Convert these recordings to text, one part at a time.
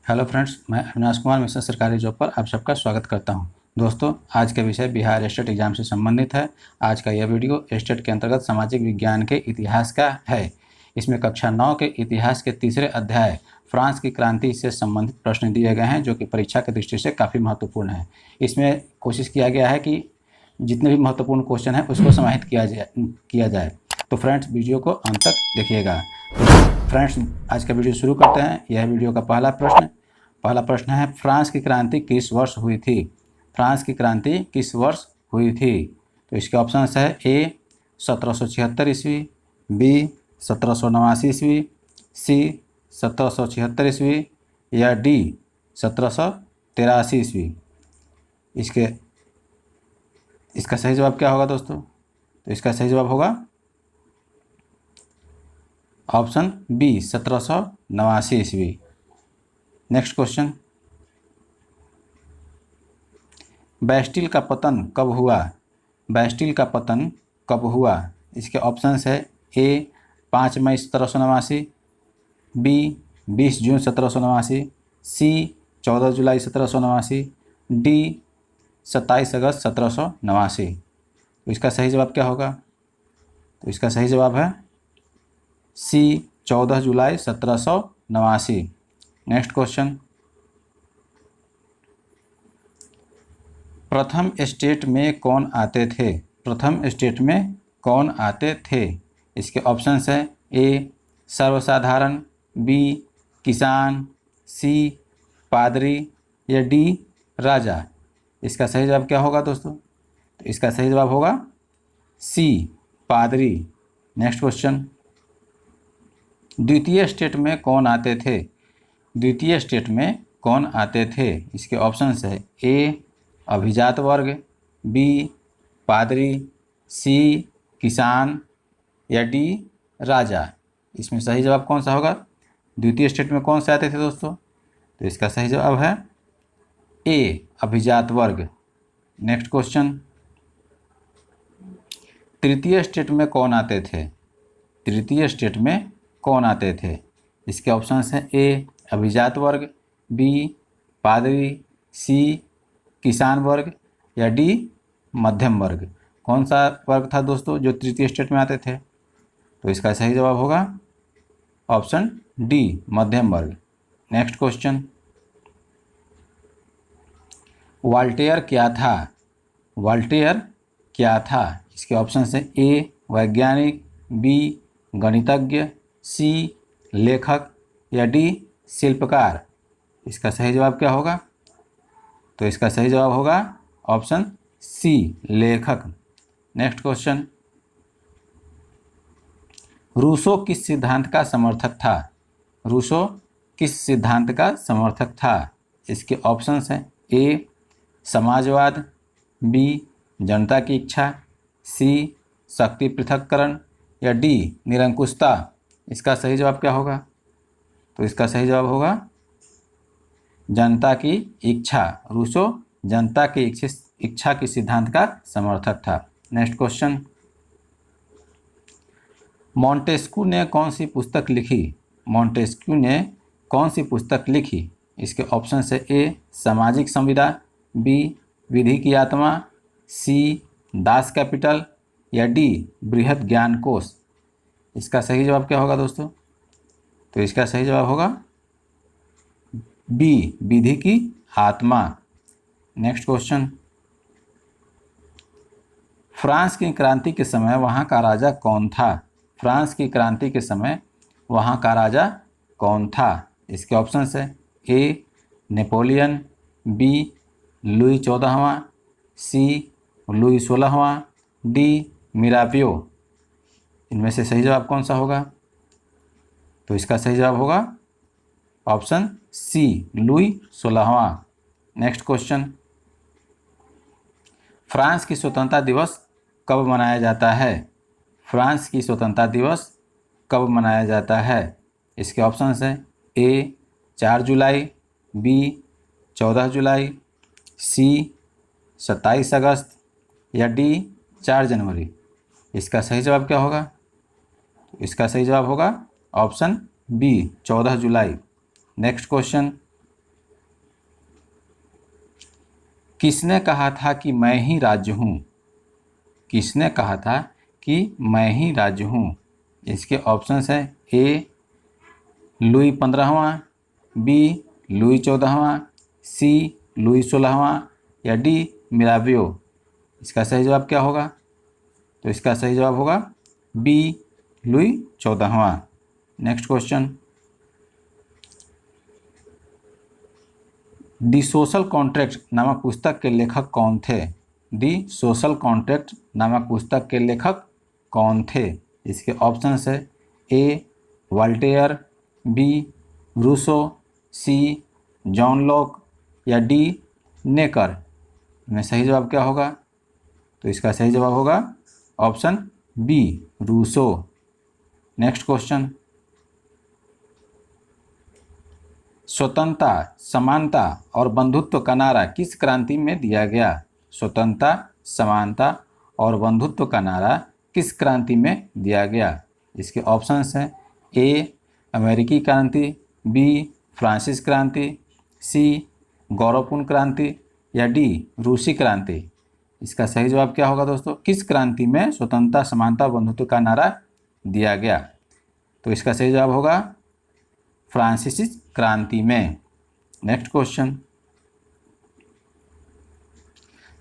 Hello friends, मैं Avinash Kumar mission सरकारी job पर आप सबका स्वागत करता हूं। दोस्तों, आज का विषय बिहार स्टेट एग्जाम से संबंधित है। आज का यह वीडियो स्टेट के अंतर्गत सामाजिक विज्ञान के इतिहास का है। इसमें कक्षा 9 के इतिहास के तीसरे अध्याय फ्रांस की क्रांति से संबंधित प्रश्न दिए गए हैं, जो कि परीक्षा की दृष्टि से काफ़ी महत्वपूर्ण है। इसमें कोशिश किया गया है कि जितने भी महत्वपूर्ण क्वेश्चन हैं उसको समाहित किया जाए। तो फ्रेंड्स, वीडियो को अंत तक देखिएगा। फ्रेंड्स, आज का वीडियो शुरू करते हैं। यह वीडियो का पहला प्रश्न है, फ्रांस की क्रांति किस वर्ष हुई थी? फ्रांस की क्रांति किस वर्ष हुई थी? तो इसके ऑप्शंस है ए 1776 ईस्वी, बी 1789 ईस्वी, सी 1776 ईस्वी या डी 1783 ईस्वी। इसका सही जवाब क्या होगा दोस्तों? तो इसका सही जवाब होगा ऑप्शन बी 1789 ईस्वी। नेक्स्ट क्वेश्चन, बैस्टिल का पतन कब हुआ? बैस्टिल का पतन कब हुआ? इसके ऑप्शंस है ए 5 मई 1789, बी 20 जून 1789, सी 14 जुलाई 1789, डी 27 अगस्त 1789। तो इसका सही जवाब क्या होगा? तो इसका सही जवाब है सी 14 जुलाई 1789। नेक्स्ट क्वेश्चन, प्रथम स्टेट में कौन आते थे? प्रथम स्टेट में कौन आते थे? इसके ऑप्शंस है ए सर्वसाधारण, बी किसान, सी पादरी या डी राजा। इसका सही जवाब क्या होगा दोस्तों? तो इसका सही जवाब होगा सी पादरी। नेक्स्ट क्वेश्चन, द्वितीय स्टेट में कौन आते थे? द्वितीय स्टेट में कौन आते थे? इसके ऑप्शंस है ए अभिजात वर्ग, बी पादरी, सी किसान या डी राजा। इसमें सही जवाब कौन सा होगा? द्वितीय स्टेट में कौन से आते थे दोस्तों? तो इसका सही जवाब है ए अभिजात वर्ग। नेक्स्ट क्वेश्चन, तृतीय स्टेट में कौन आते थे? तृतीय स्टेट में कौन आते थे? इसके ऑप्शंस हैं ए अभिजात वर्ग, बी पादरी, सी किसान वर्ग या डी मध्यम वर्ग। कौन सा वर्ग था दोस्तों जो तृतीय स्टेट में आते थे? तो इसका सही जवाब होगा ऑप्शन डी मध्यम वर्ग। नेक्स्ट क्वेश्चन, वॉल्टेयर क्या था? वॉल्टेयर क्या था? इसके ऑप्शंस हैं ए वैज्ञानिक, बी गणितज्ञ, सी लेखक या डी शिल्पकार। इसका सही जवाब क्या होगा? तो इसका सही जवाब होगा ऑप्शन सी लेखक। नेक्स्ट क्वेश्चन, रूसो किस सिद्धांत का समर्थक था? रूसो किस सिद्धांत का समर्थक था? इसके ऑप्शंस हैं ए समाजवाद, बी जनता की इच्छा, सी शक्ति पृथक्करण या डी निरंकुशता। इसका सही जवाब क्या होगा? तो इसका सही जवाब होगा जनता की इच्छा। रूसो जनता की इच्छा की सिद्धांत का समर्थक था। नेक्स्ट क्वेश्चन, मॉन्टेस्क्यू ने कौन सी पुस्तक लिखी? मॉन्टेस्क्यू ने कौन सी पुस्तक लिखी? इसके ऑप्शन है ए सामाजिक संविदा, बी विधि की आत्मा, सी दास कैपिटल या डी बृहद ज्ञान कोश। इसका सही जवाब क्या होगा दोस्तों? तो इसका सही जवाब होगा बी विधि की आत्मा। नेक्स्ट क्वेश्चन, फ्रांस की क्रांति के समय वहाँ का राजा कौन था? फ्रांस की क्रांति के समय वहाँ का राजा कौन था? इसके ऑप्शंस है ए नेपोलियन, बी लुई 14वां, सी लुई 16वां, डी मिरापियो। इनमें से सही जवाब कौन सा होगा? तो इसका सही जवाब होगा ऑप्शन सी लुई 16वां। नेक्स्ट क्वेश्चन, फ्रांस की स्वतंत्रता दिवस कब मनाया जाता है? फ्रांस की स्वतंत्रता दिवस कब मनाया जाता है? इसके ऑप्शंस हैं ए 4 जुलाई, बी 14 जुलाई, सी 27 अगस्त या डी 4 जनवरी। इसका सही जवाब क्या होगा? तो इसका सही जवाब होगा ऑप्शन बी 14 जुलाई। नेक्स्ट क्वेश्चन, किसने कहा था कि मैं ही राज्य हूँ? किसने कहा था कि मैं ही राज्य हूँ? इसके ऑप्शंस हैं ए लुई 15वां, बी लुई 14वां, सी लुई 16वां या डी मिराबियो। इसका सही जवाब क्या होगा? तो इसका सही जवाब होगा बी लुई 14वां। नेक्स्ट क्वेश्चन, दी सोशल कॉन्ट्रैक्ट नामक पुस्तक के लेखक कौन थे? दी सोशल कॉन्ट्रैक्ट नामक पुस्तक के लेखक कौन थे? इसके ऑप्शंस है A Voltaire, B Rousseau, C John Locke या डी नेकर। में सही जवाब क्या होगा? तो इसका सही जवाब होगा option B Rousseau. Next question, स्वतंत्रता, समानता और बंधुत्व का नारा किस क्रांति में दिया गया? स्वतंत्रता, समानता और बंधुत्व का नारा किस क्रांति में दिया गया? इसके ऑप्शंस हैं ए अमेरिकी क्रांति, बी फ्रांसीसी क्रांति, सी गौरवपूर्ण क्रांति या डी रूसी क्रांति। इसका सही जवाब क्या होगा दोस्तों? किस क्रांति में स्वतंत्रता, समानता और बंधुत्व का नारा दिया गया? तो इसका सही जवाब होगा फ्रांसीसी क्रांति में। नेक्स्ट क्वेश्चन,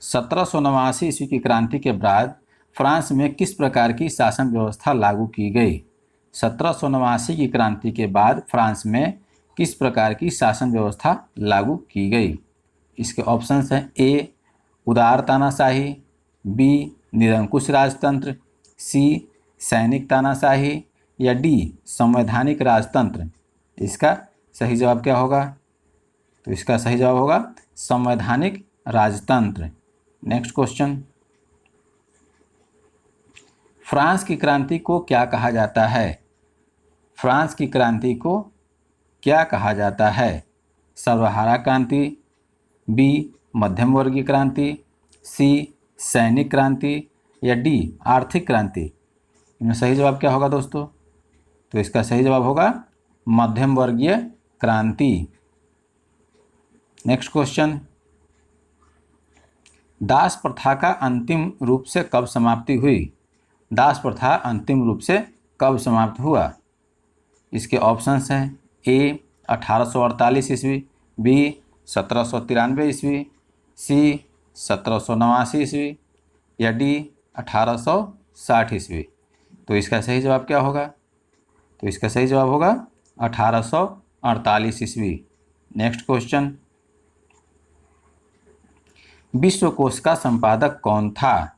1789 ईस्वी की क्रांति के बाद फ्रांस में किस प्रकार की शासन व्यवस्था लागू की गई? 1789 की क्रांति के बाद फ्रांस में किस प्रकार की शासन व्यवस्था लागू की गई? इसके ऑप्शंस हैं ए उदार तानाशाही, बी निरंकुश राजतंत्र, सी सैनिक तानाशाही या डी संवैधानिक राजतंत्र। इसका सही जवाब क्या होगा? तो इसका सही जवाब होगा संवैधानिक राजतंत्र। नेक्स्ट क्वेश्चन, फ्रांस की क्रांति को क्या कहा जाता है? फ्रांस की क्रांति को क्या कहा जाता है? सर्वहारा क्रांति, बी मध्यम वर्गीय क्रांति, सी सैनिक क्रांति या डी आर्थिक क्रांति। इनमें सही जवाब क्या होगा दोस्तों? तो इसका सही जवाब होगा मध्यम वर्गीय क्रांति। नेक्स्ट क्वेश्चन, दास प्रथा का अंतिम रूप से कब समाप्ति हुई? दास प्रथा अंतिम रूप से कब समाप्त हुआ? इसके ऑप्शंस हैं ए 1848 ईस्वी, बी 1793 ईस्वी, सी 1789 ईस्वी या डी 1860 ईस्वी। तो इसका सही जवाब क्या होगा? तो इसका सही जवाब होगा 1848 ईस्वी। नेक्स्ट क्वेश्चन, विश्वकोश का संपादक कौन था?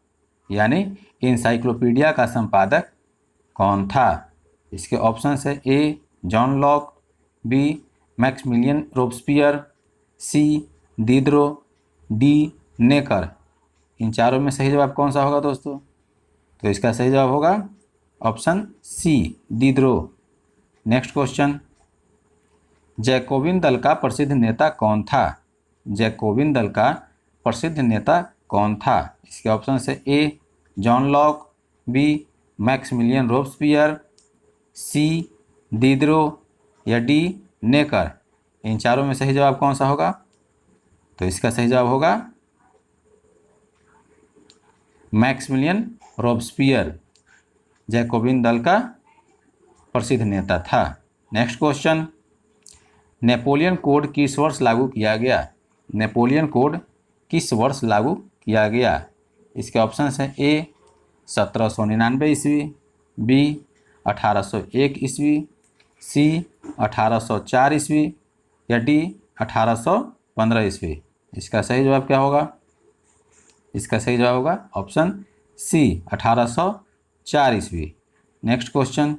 यानी इंसाइक्लोपीडिया का संपादक कौन था? इसके ऑप्शंस है ए जॉन लॉक, बी मैक्समिलियन रोब्सपियर, सी दिदरो, डी नेकर। इन चारों में सही जवाब कौन सा होगा दोस्तों? तो इसका सही जवाब होगा option C Diderot. Next question, Jacobin दल का प्रसिद्ध नेता कौन था? जैकोबिन दल का प्रसिद्ध नेता कौन था? इसके ऑप्शन है ए जॉन लॉक, बी मैक्समिलियन रोब्सपियर, सी दिदरो या डी नेकर। इन चारों में सही जवाब कौन सा होगा? तो इसका सही जवाब होगा मैक्समिलियन रोब्सपियर जैकोबिन दल का प्रसिद्ध नेता था। नेक्स्ट क्वेश्चन, नेपोलियन कोड किस वर्ष लागू किया गया? नेपोलियन कोड किस वर्ष लागू किया गया? इसके ऑप्शन हैं ए 1799 ईस्वी, बी 1801 ईस्वी, सी 1804 ईस्वी या डी 1815 ईस्वी। इसका सही जवाब क्या होगा? इसका सही जवाब होगा ऑप्शन सी 1804 ईस्वी। नेक्स्ट क्वेश्चन,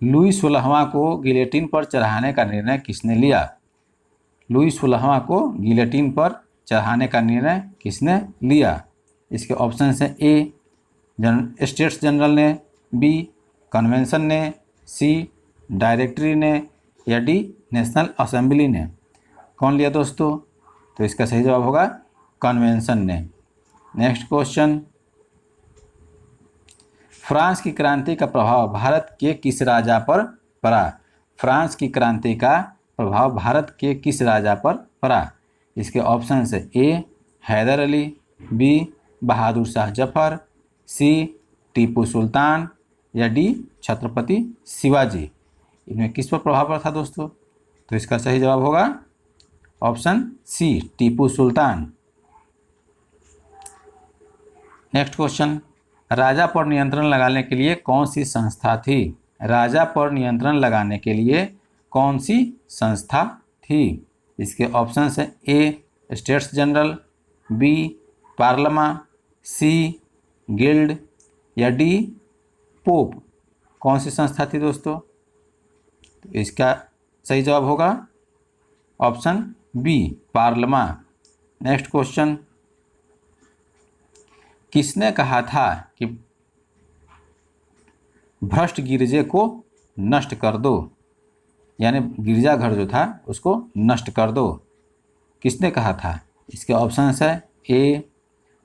लुई 16वां को गिलेटिन पर चढ़ाने का निर्णय किसने लिया? लुई 16वां को गिलेटिन पर चढ़ाने का निर्णय किसने लिया? इसके ऑप्शन हैं ए स्टेट्स जनरल ने, बी कन्वेंशन ने, सी डायरेक्टरी ने या डी नेशनल असेंबली ने। कौन लिया दोस्तों? तो इसका सही जवाब होगा कन्वेंशन ने। नेक्स्ट क्वेश्चन, फ्रांस की क्रांति का प्रभाव भारत के किस राजा पर पड़ा? फ्रांस की क्रांति का प्रभाव भारत के किस राजा पर पड़ा? इसके ऑप्शन है ए हैदर अली, बी बहादुर शाह जफर, सी टीपू सुल्तान या डी छत्रपति शिवाजी। इनमें किस पर प्रभाव पड़ा था दोस्तों? तो इसका सही जवाब होगा ऑप्शन सी टीपू सुल्तान। नेक्स्ट क्वेश्चन, राजा पर नियंत्रण लगाने के लिए कौन सी संस्था थी? राजा पर नियंत्रण लगाने के लिए कौन सी संस्था थी? इसके ऑप्शंस हैं ए स्टेट्स जनरल, बी पार्लियामा, सी गिल्ड या डी पोप। कौन सी संस्था थी दोस्तों? तो इसका सही जवाब होगा ऑप्शन बी पार्लियामा। नेक्स्ट क्वेश्चन, किसने कहा था कि भ्रष्ट गिरजे को नष्ट कर दो, यानी गिरजाघर जो था उसको नष्ट कर दो? किसने कहा था? इसके ऑप्शंस है ए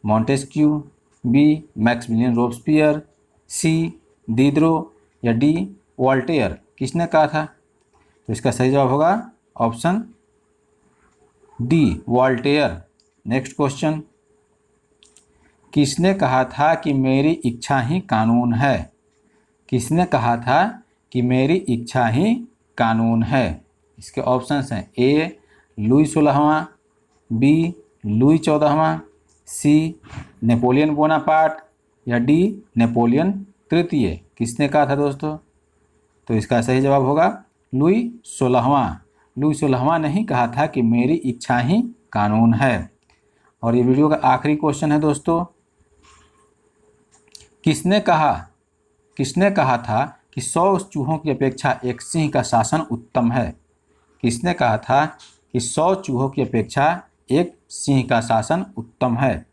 मॉन्टेस्क्यू, बी मैक्सिमिलियन रोब्सपियर, सी दिदरो या डी वॉल्टेयर। किसने कहा था? तो इसका सही जवाब होगा option D Voltaire. Next question, किसने कहा था कि मेरी इच्छा ही कानून है? किसने कहा था कि मेरी इच्छा ही कानून है? इसके ऑप्शंस हैं ए लुई 16वां, बी लुई 14वां, सी नेपोलियन बोनापार्ट या डी नेपोलियन तृतीय। किसने कहा था दोस्तों? तो इसका सही जवाब होगा लुई 16वां। लुई 16वां ने ही कहा था कि मेरी इच्छा ही कानून है। और ये वीडियो का आखिरी क्वेश्चन है दोस्तों, किसने कहा था कि 100 चूहों की अपेक्षा एक सिंह का शासन उत्तम है? किसने कहा था कि 100 चूहों की अपेक्षा एक सिंह का शासन उत्तम है?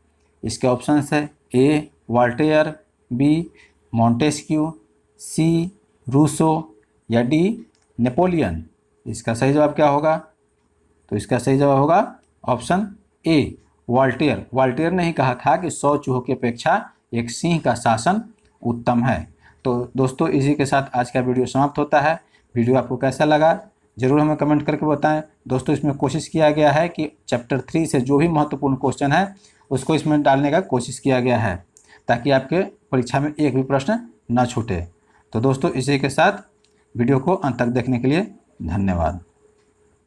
इसके ऑप्शंस है A Voltaire, B Montesquieu, C Rousseau या डी नेपोलियन। इसका सही जवाब क्या होगा? तो इसका सही जवाब होगा ऑप्शन ए वॉल्टेयर। वॉल्टेयर ने ही कहा था कि 100 चूहों की अपेक्षा एक सिंह का शासन उत्तम है। तो दोस्तों इसी के साथ आज का वीडियो समाप्त होता है। वीडियो आपको कैसा लगा ज़रूर हमें कमेंट करके बताएं। दोस्तों इसमें कोशिश किया गया है कि चैप्टर 3 से जो भी महत्वपूर्ण क्वेश्चन है उसको इसमें डालने का कोशिश किया गया है ताकि आपके परीक्षा में एक भी प्रश्न न छूटे। तो दोस्तों इसी के साथ वीडियो को अंत तक देखने के लिए धन्यवाद।